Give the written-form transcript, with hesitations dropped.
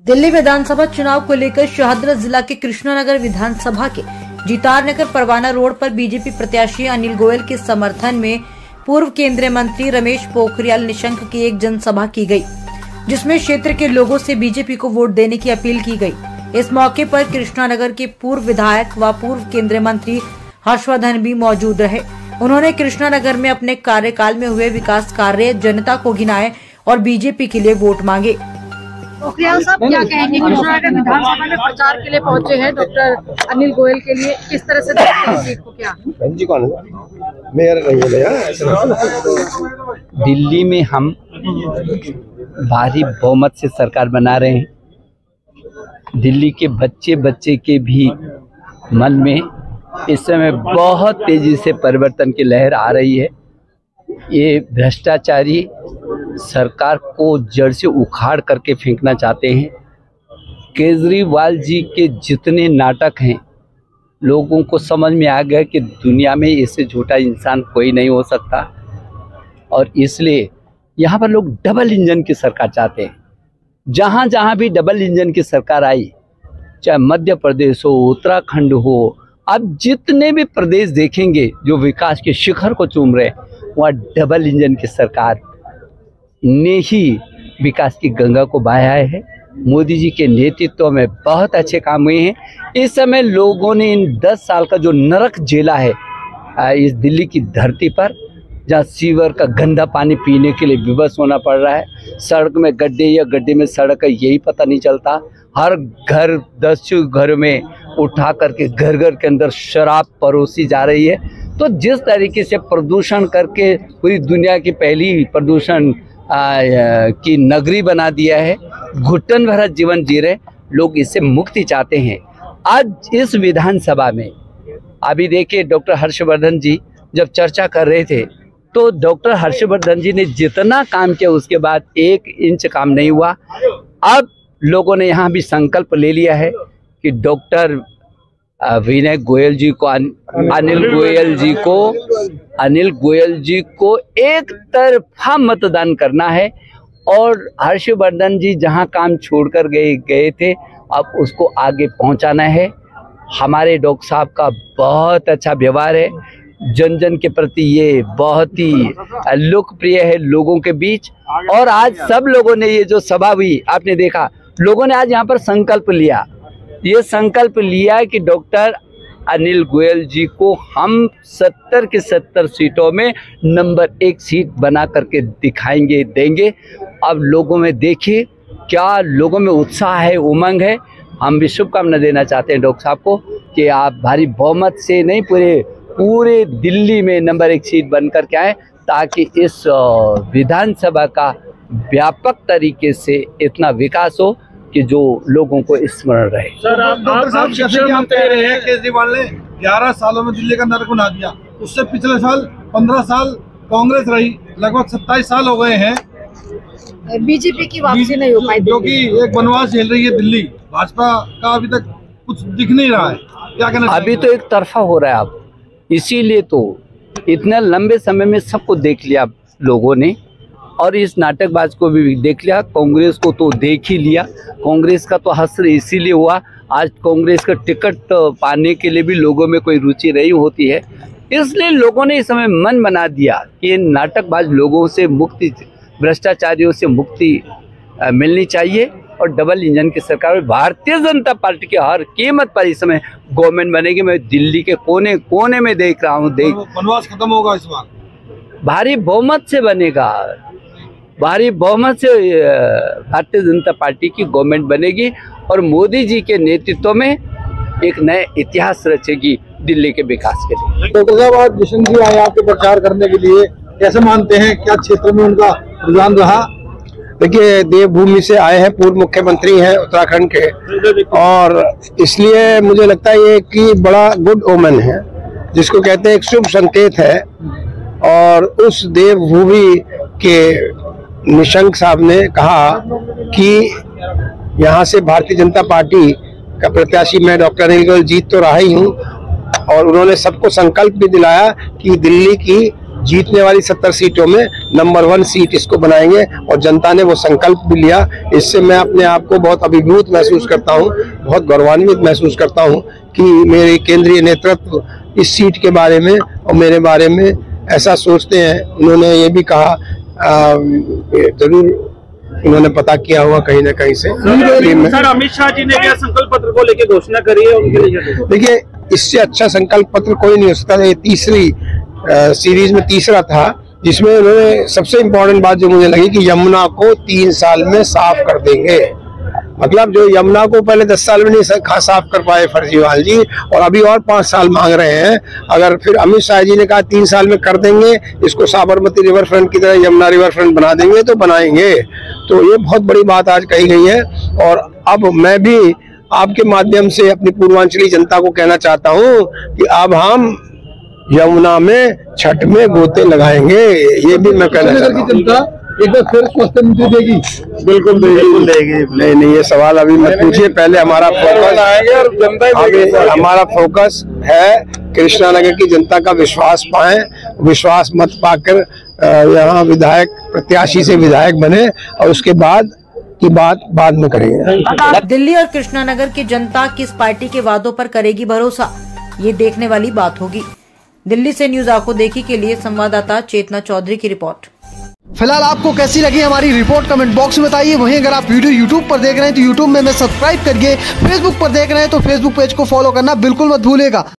दिल्ली विधानसभा चुनाव को लेकर शाहदरा जिला के कृष्णानगर विधानसभा के जीतार नगर परवाना रोड पर बीजेपी प्रत्याशी अनिल गोयल के समर्थन में पूर्व केंद्रीय मंत्री रमेश पोखरियाल निशंक की एक जनसभा की गई, जिसमें क्षेत्र के लोगों से बीजेपी को वोट देने की अपील की गई। इस मौके पर कृष्णानगर के पूर्व विधायक व पूर्व केंद्रीय मंत्री हर्षवर्धन भी मौजूद रहे। उन्होंने कृष्णानगर में अपने कार्यकाल में हुए विकास कार्य जनता को गिनाए और बीजेपी के लिए वोट मांगे। पोखरियाल साहब क्या कहेंगे? कृष्णानगर विधानसभा में प्रचार के लिए पहुंचे हैं डॉक्टर अनिल गोयल के लिए, किस तरह से देखते हैं सीट को? क्या दिल्ली में हम भारी बहुमत से सरकार बना रहे हैं। दिल्ली के बच्चे के भी मन में इस समय बहुत तेजी से परिवर्तन की लहर आ रही है। ये भ्रष्टाचारी सरकार को जड़ से उखाड़ करके फेंकना चाहते हैं। केजरीवाल जी के जितने नाटक हैं, लोगों को समझ में आ गया कि दुनिया में इससे झूठा इंसान कोई नहीं हो सकता, और इसलिए यहाँ पर लोग डबल इंजन की सरकार चाहते हैं। जहाँ जहाँ भी डबल इंजन की सरकार आई, चाहे मध्य प्रदेश हो, उत्तराखंड हो, अब जितने भी प्रदेश देखेंगे जो विकास के शिखर को चूम रहे, वहाँ डबल इंजन की सरकार ने ही विकास की गंगा को बहाया है। मोदी जी के नेतृत्व में बहुत अच्छे काम हुए हैं। इस समय लोगों ने इन 10 साल का जो नरक झेला है इस दिल्ली की धरती पर, जहाँ सीवर का गंदा पानी पीने के लिए विवश होना पड़ रहा है, सड़क में गड्ढे या गड्ढे में सड़क है यही पता नहीं चलता, हर घर 10 घर में उठा करके घर घर के अंदर शराब परोसी जा रही है। तो जिस तरीके से प्रदूषण करके पूरी दुनिया की पहली प्रदूषण की नगरी बना दिया है, घुटन भरा जीवन जी रहे लोग, इससे मुक्ति चाहते हैं। आज इस विधानसभा में अभी देखिए, डॉक्टर हर्षवर्धन जी जब चर्चा कर रहे थे तो डॉक्टर हर्षवर्धन जी ने जितना काम किया उसके बाद 1 इंच काम नहीं हुआ। अब लोगों ने यहाँ भी संकल्प ले लिया है कि डॉक्टर विनय गोयल जी को, अनिल गोयल जी को एक तरफा मतदान करना है, और हर्षवर्धन जी जहां काम छोड़कर गए थे अब उसको आगे पहुंचाना है। हमारे डॉक्टर साहब का बहुत अच्छा व्यवहार है, जन जन के प्रति ये बहुत ही लोकप्रिय है लोगों के बीच। और आज सब लोगों ने, ये जो सभा हुई आपने देखा, लोगों ने आज यहाँ पर संकल्प लिया, ये संकल्प लिया कि डॉक्टर अनिल गोयल जी को हम 70 की 70 सीटों में नंबर 1 सीट बना करके दिखाएंगे, देंगे। अब लोगों में देखिए क्या लोगों में उत्साह है, उमंग है। हम भी शुभकामना देना चाहते हैं डॉक्टर साहब को कि आप भारी बहुमत से नहीं, पूरे दिल्ली में नंबर 1 सीट बनकर के आए, ताकि इस विधानसभा का व्यापक तरीके से इतना विकास हो कि जो लोगों को स्मरण रहे। सर, आप शिक्षा मंत्री रहे हैं। केजरीवाल ने 11 सालों में दिल्ली का नरक बना दिया। उससे पिछले साल 15 साल कांग्रेस रही, लगभग 27 साल हो गए हैं बीजेपी की वापसी नहीं हो पाई, क्योंकि एक वनवास झेल रही है दिल्ली। भाजपा का अभी तक कुछ दिख नहीं रहा है, क्या कहना? अभी तो एक तरफा हो रहा है अब, इसीलिए तो इतने लंबे समय में सबको देख लिया लोगों ने, और इस नाटकबाज को भी देख लिया, कांग्रेस को तो देख ही लिया। कांग्रेस का तो हश्र इसीलिए हुआ, आज कांग्रेस का टिकट पाने के लिए भी लोगों में कोई रुचि नहीं होती है, इसलिए लोगों ने इस समय मन बना दिया कि इन नाटकबाज लोगों से मुक्ति, भ्रष्टाचारियों से मुक्ति मिलनी चाहिए, और डबल इंजन की सरकार में भारतीय जनता पार्टी की हर कीमत पर इस समय गवर्नमेंट बनेगी। मैं दिल्ली के कोने कोने में देख रहा हूँ, वनवास खत्म होगा इस बार, भारी बहुमत से बनेगा, भारी बहुमत से भारतीय जनता पार्टी की गवर्नमेंट बनेगी, और मोदी जी के नेतृत्व में एक नए इतिहास रचेगी दिल्ली के विकास के लिए। डॉक्टर साहब, आज निशंक जी आए आपके प्रचार करने के लिए, कैसे मानते हैं, क्या क्षेत्र में उनका रुझान रहा? देखिए, देवभूमि से आए हैं, पूर्व मुख्यमंत्री हैं उत्तराखंड के, और इसलिए मुझे लगता है ये कि बड़ा गुड ओमेन है, जिसको कहते हैं एक शुभ संकेत है। और उस देवभूमि के निशंक साहब ने कहा कि यहाँ से भारतीय जनता पार्टी का प्रत्याशी मैं डॉक्टर अनिल गोयल जीत तो रहा ही हूँ, और उन्होंने सबको संकल्प भी दिलाया कि दिल्ली की जीतने वाली 70 सीटों में नंबर 1 सीट इसको बनाएंगे और जनता ने वो संकल्प भी लिया। इससे मैं अपने आप को बहुत अभिभूत महसूस करता हूँ, बहुत गौरवान्वित महसूस करता हूँ कि मेरे केंद्रीय नेतृत्व इस सीट के बारे में और मेरे बारे में ऐसा सोचते हैं। उन्होंने ये भी कहा, जरूर उन्होंने पता किया हुआ कहीं ना कहीं से। सर, अमित शाह जी ने क्या संकल्प पत्र को लेकर घोषणा करी है उनके लिए? देखिए, इससे अच्छा संकल्प पत्र कोई नहीं हो सकता। ये तीसरी सीरीज में तीसरा था, जिसमें उन्होंने सबसे इम्पोर्टेंट बात जो मुझे लगी कि यमुना को 3 साल में साफ कर देंगे। मतलब जो यमुना को पहले 10 साल में नहीं साफ कर पाए फर्जीवाल जी, और अभी और 5 साल मांग रहे हैं। अगर फिर अमित शाह जी ने कहा 3 साल में कर देंगे, इसको साबरमती रिवर फ्रंट की तरह यमुना रिवर फ्रंट बना देंगे, तो बनाएंगे। तो ये बहुत बड़ी बात आज कही गई है। और अब मैं भी आपके माध्यम से अपनी पूर्वांचली जनता को कहना चाहता हूँ कि अब हम यमुना में छठ में गोते लगाएंगे। ये भी मैं कहना चाहता हूँ। एक बार फिर स्वास्थ्य मंत्री देगी? बिल्कुल देगी। नहीं, ये सवाल अभी मत पूछिए। पहले हमारा फोकस है कृष्णा नगर की जनता का विश्वास पाएं। विश्वास मत पाकर यहाँ विधायक प्रत्याशी से विधायक बने, और उसके बाद की बात बाद में करेंगे। दिल्ली और कृष्णानगर की जनता किस पार्टी के वादों पर करेगी भरोसा, ये देखने वाली बात होगी। दिल्ली से न्यूज आंखों देखी के लिए संवाददाता चेतना चौधरी की रिपोर्ट। फिलहाल आपको कैसी लगी हमारी रिपोर्ट कमेंट बॉक्स में बताइए। वहीं अगर आप वीडियो यूट्यूब पर देख रहे हैं तो यूट्यूब में सब्सक्राइब करिए। फेसबुक पर देख रहे हैं तो फेसबुक पेज को फॉलो करना बिल्कुल मत भूलिएगा।